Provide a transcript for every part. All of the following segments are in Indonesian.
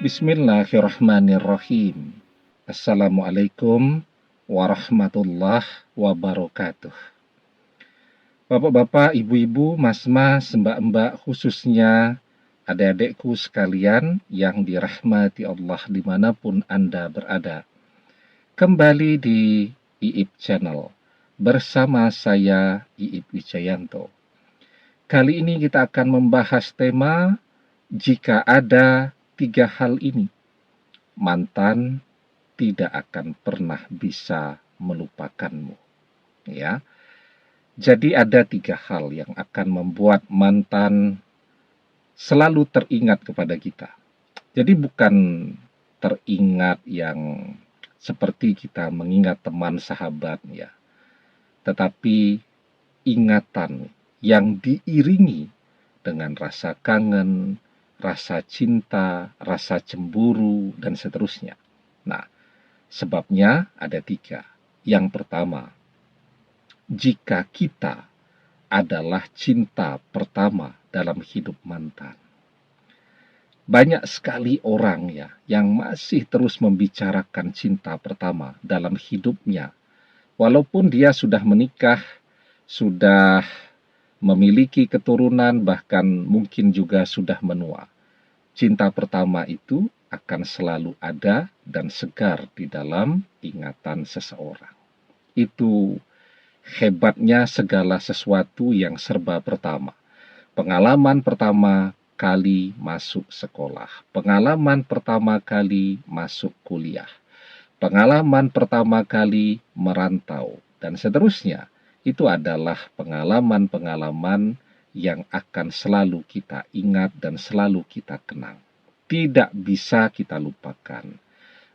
Bismillahirrahmanirrahim. Assalamualaikum warahmatullahi wabarakatuh. Bapak-bapak, ibu-ibu, mas-mas, mbak-mbak, khususnya adik-adikku sekalian yang dirahmati Allah dimanapun Anda berada. Kembali di IIP Channel bersama saya IIP Wijayanto. Kali ini kita akan membahas tema jika ada 3 hal ini, mantan tidak akan pernah bisa melupakanmu. Ya, jadi ada 3 hal yang akan membuat mantan selalu teringat kepada kita. Jadi bukan teringat yang seperti kita mengingat teman sahabat ya, tetapi ingatan yang diiringi dengan rasa kangen, rasa cinta, rasa cemburu, dan seterusnya. Nah, sebabnya ada 3. Yang pertama, jika kita adalah cinta pertama dalam hidup mantan. Banyak sekali orang ya yang masih terus membicarakan cinta pertama dalam hidupnya. Walaupun dia sudah menikah, sudah memiliki keturunan, bahkan mungkin juga sudah menua. Cinta pertama itu akan selalu ada dan segar di dalam ingatan seseorang. Itu hebatnya segala sesuatu yang serba pertama. Pengalaman pertama kali masuk sekolah, pengalaman pertama kali masuk kuliah, pengalaman pertama kali merantau, dan seterusnya. Itu adalah pengalaman-pengalaman yang akan selalu kita ingat dan selalu kita kenang. Tidak bisa kita lupakan.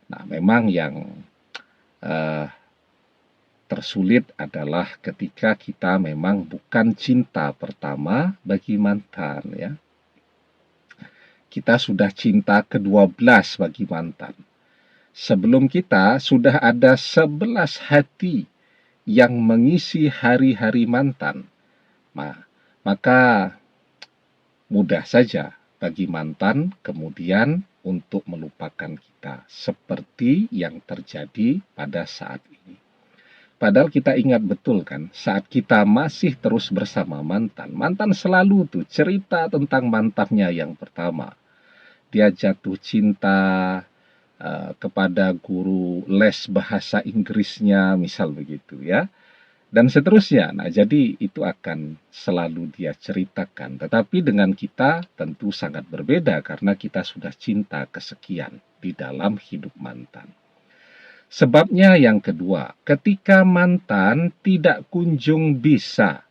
Nah, memang yang tersulit adalah ketika kita memang bukan cinta pertama bagi mantan ya. Kita sudah cinta ke-12 bagi mantan. Sebelum kita sudah ada 11 hati yang mengisi hari-hari mantan. Maka mudah saja bagi mantan kemudian untuk melupakan kita seperti yang terjadi pada saat ini. Padahal kita ingat betul kan, saat kita masih terus bersama mantan selalu tuh cerita tentang mantannya yang pertama. Dia jatuh cinta kepada guru les bahasa Inggrisnya, misal begitu ya. Dan seterusnya. Nah, jadi itu akan selalu dia ceritakan. Tetapi dengan kita tentu sangat berbeda karena kita sudah cinta kesekian di dalam hidup mantan. Sebabnya yang kedua, ketika mantan tidak kunjung bisa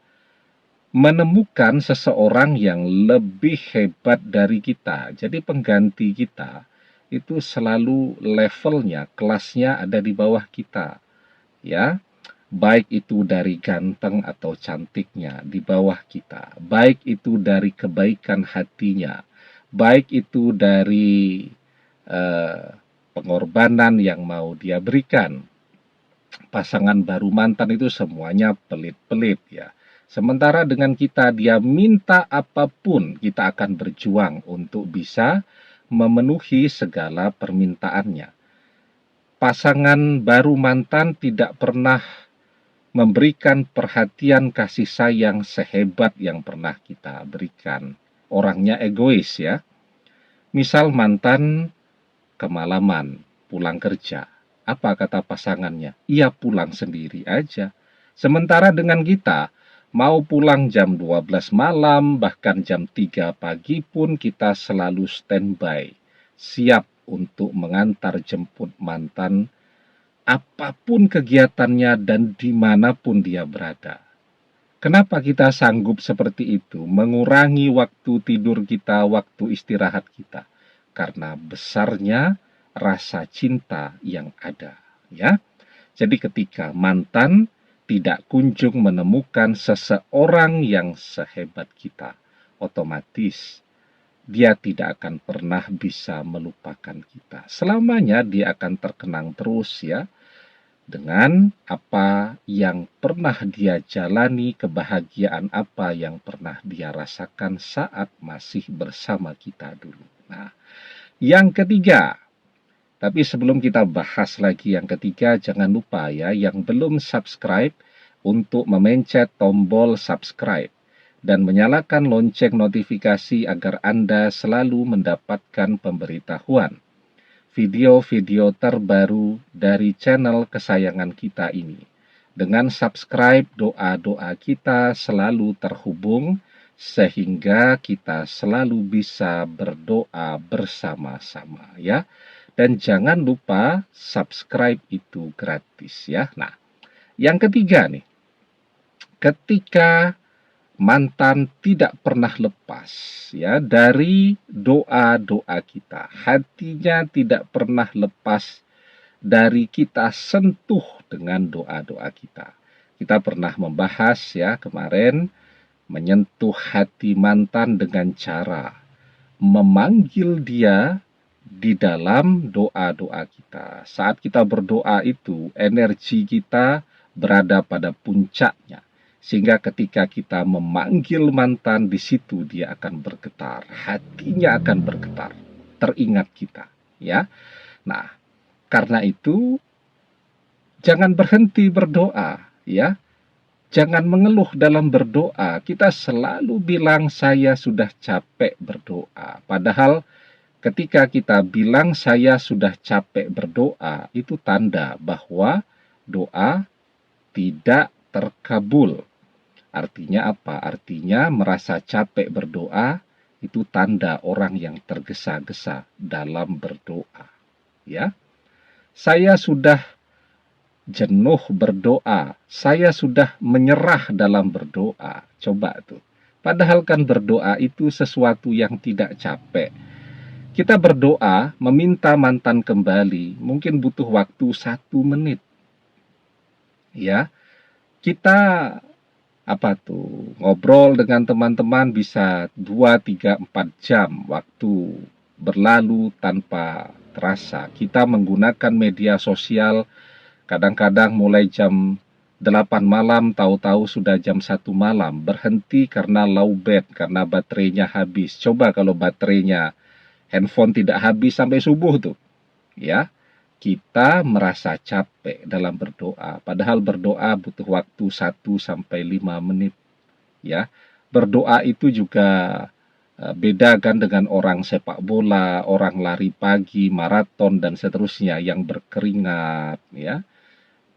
menemukan seseorang yang lebih hebat dari kita. Jadi pengganti kita itu selalu levelnya, kelasnya ada di bawah kita. Ya. Baik itu dari ganteng atau cantiknya di bawah kita, baik itu dari kebaikan hatinya, baik itu dari pengorbanan yang mau dia berikan. Pasangan baru mantan itu semuanya pelit-pelit ya. Sementara dengan kita dia minta apapun, kita akan berjuang untuk bisa memenuhi segala permintaannya. Pasangan baru mantan tidak pernah memberikan perhatian kasih sayang sehebat yang pernah kita berikan. Orangnya egois ya. Misal mantan kemalaman, pulang kerja. Apa kata pasangannya? Ia pulang sendiri aja. Sementara dengan kita, mau pulang jam 12 malam, bahkan jam 3 pagi pun kita selalu standby. Siap untuk mengantar jemput mantan apapun kegiatannya dan dimanapun dia berada. Kenapa kita sanggup seperti itu? Mengurangi waktu tidur kita, waktu istirahat kita. Karena besarnya rasa cinta yang ada. Ya. Jadi ketika mantan tidak kunjung menemukan seseorang yang sehebat kita, otomatis dia tidak akan pernah bisa melupakan kita. Selamanya dia akan terkenang terus ya, dengan apa yang pernah dia jalani, kebahagiaan apa yang pernah dia rasakan saat masih bersama kita dulu. Nah, Yang ketiga, tapi sebelum kita bahas lagi yang ketiga, jangan lupa ya, yang belum subscribe untuk memencet tombol subscribe dan menyalakan lonceng notifikasi agar Anda selalu mendapatkan pemberitahuan video-video terbaru dari channel kesayangan kita ini. Dengan subscribe, doa-doa kita selalu terhubung sehingga kita selalu bisa berdoa bersama-sama ya. Dan jangan lupa subscribe itu gratis ya. Nah, yang ketiga nih, ketika mantan tidak pernah lepas ya dari doa-doa kita. Hatinya tidak pernah lepas dari kita sentuh dengan doa-doa kita. Kita pernah membahas ya kemarin menyentuh hati mantan dengan cara memanggil dia di dalam doa-doa kita. Saat kita berdoa itu, energi kita berada pada puncaknya. Sehingga ketika kita memanggil mantan, di situ dia akan bergetar. Hatinya akan bergetar. Teringat kita. Ya. Nah, karena itu, jangan berhenti berdoa. Ya. Jangan mengeluh dalam berdoa. Kita selalu bilang, saya sudah capek berdoa. Padahal ketika kita bilang saya sudah capek berdoa, itu tanda bahwa doa tidak terkabul. Artinya apa? Artinya merasa capek berdoa itu tanda orang yang tergesa-gesa dalam berdoa. Ya, saya sudah jenuh berdoa, saya sudah menyerah dalam berdoa. Coba tuh. Padahal kan berdoa itu sesuatu yang tidak capek. Kita berdoa, meminta mantan kembali, mungkin butuh waktu 1 menit. Ya, kita ngobrol dengan teman-teman bisa 2, 3, 4 jam. Waktu berlalu tanpa terasa. Kita menggunakan media sosial, kadang-kadang mulai jam 8 malam, tahu-tahu sudah jam 1 malam. Berhenti karena lowbat, karena baterainya habis. Coba kalau baterainya handphone tidak habis sampai subuh tuh, ya, kita merasa capek dalam berdoa. Padahal berdoa butuh waktu 1 sampai 5 menit, ya. Berdoa itu juga beda kan dengan orang sepak bola, orang lari pagi, maraton dan seterusnya yang berkeringat, ya.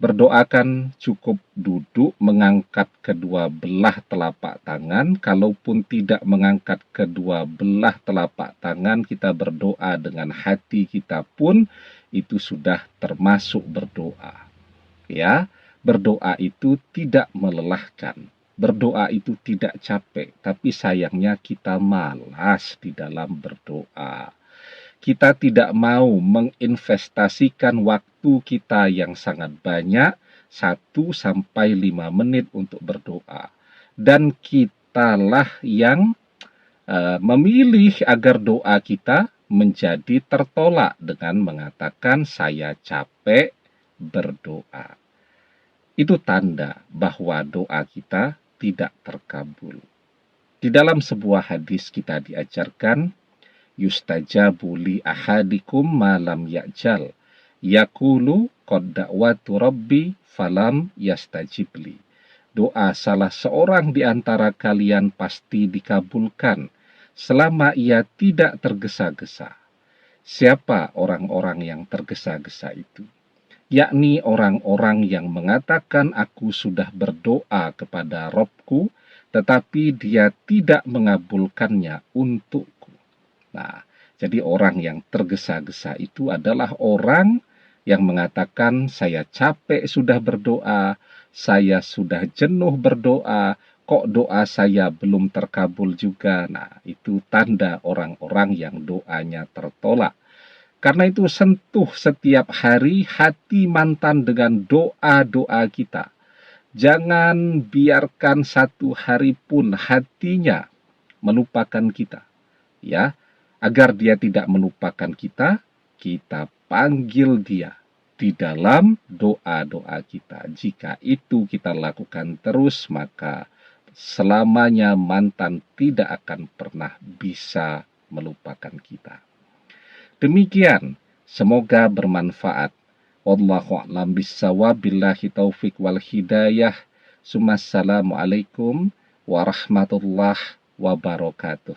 Berdoa kan cukup duduk mengangkat kedua belah telapak tangan. Kalaupun tidak mengangkat kedua belah telapak tangan, kita berdoa dengan hati kita pun itu sudah termasuk berdoa. Ya, berdoa itu tidak melelahkan. Berdoa itu tidak capek, tapi sayangnya kita malas di dalam berdoa. Kita tidak mau menginvestasikan waktu kita yang sangat banyak 1 sampai 5 menit untuk berdoa. Dan kitalah yang memilih agar doa kita menjadi tertolak dengan mengatakan saya capek berdoa. Itu tanda bahwa doa kita tidak terkabul. Di dalam sebuah hadis kita diajarkan, yustajabu li ahadikum malam ya'jal yaqulu qad da'watu rabbi falam yastajibli. Doa salah seorang di antara kalian pasti dikabulkan selama ia tidak tergesa-gesa. Siapa orang-orang yang tergesa-gesa itu? Yakni orang-orang yang mengatakan aku sudah berdoa kepada Robku, tetapi dia tidak mengabulkannya untukku. Nah, jadi orang yang tergesa-gesa itu adalah orang yang mengatakan saya capek sudah berdoa, saya sudah jenuh berdoa, kok doa saya belum terkabul juga. Nah, itu tanda orang-orang yang doanya tertolak. Karena itu sentuh setiap hari hati mantan dengan doa-doa kita. Jangan biarkan 1 hari pun hatinya melupakan kita. Ya, agar dia tidak melupakan kita, kita panggil dia di dalam doa-doa kita. Jika itu kita lakukan terus, maka selamanya mantan tidak akan pernah bisa melupakan kita. Demikian, semoga bermanfaat. Wallahu a'lam bissawab, billahi taufik wal hidayah. Assalamualaikum warahmatullahi wabarakatuh.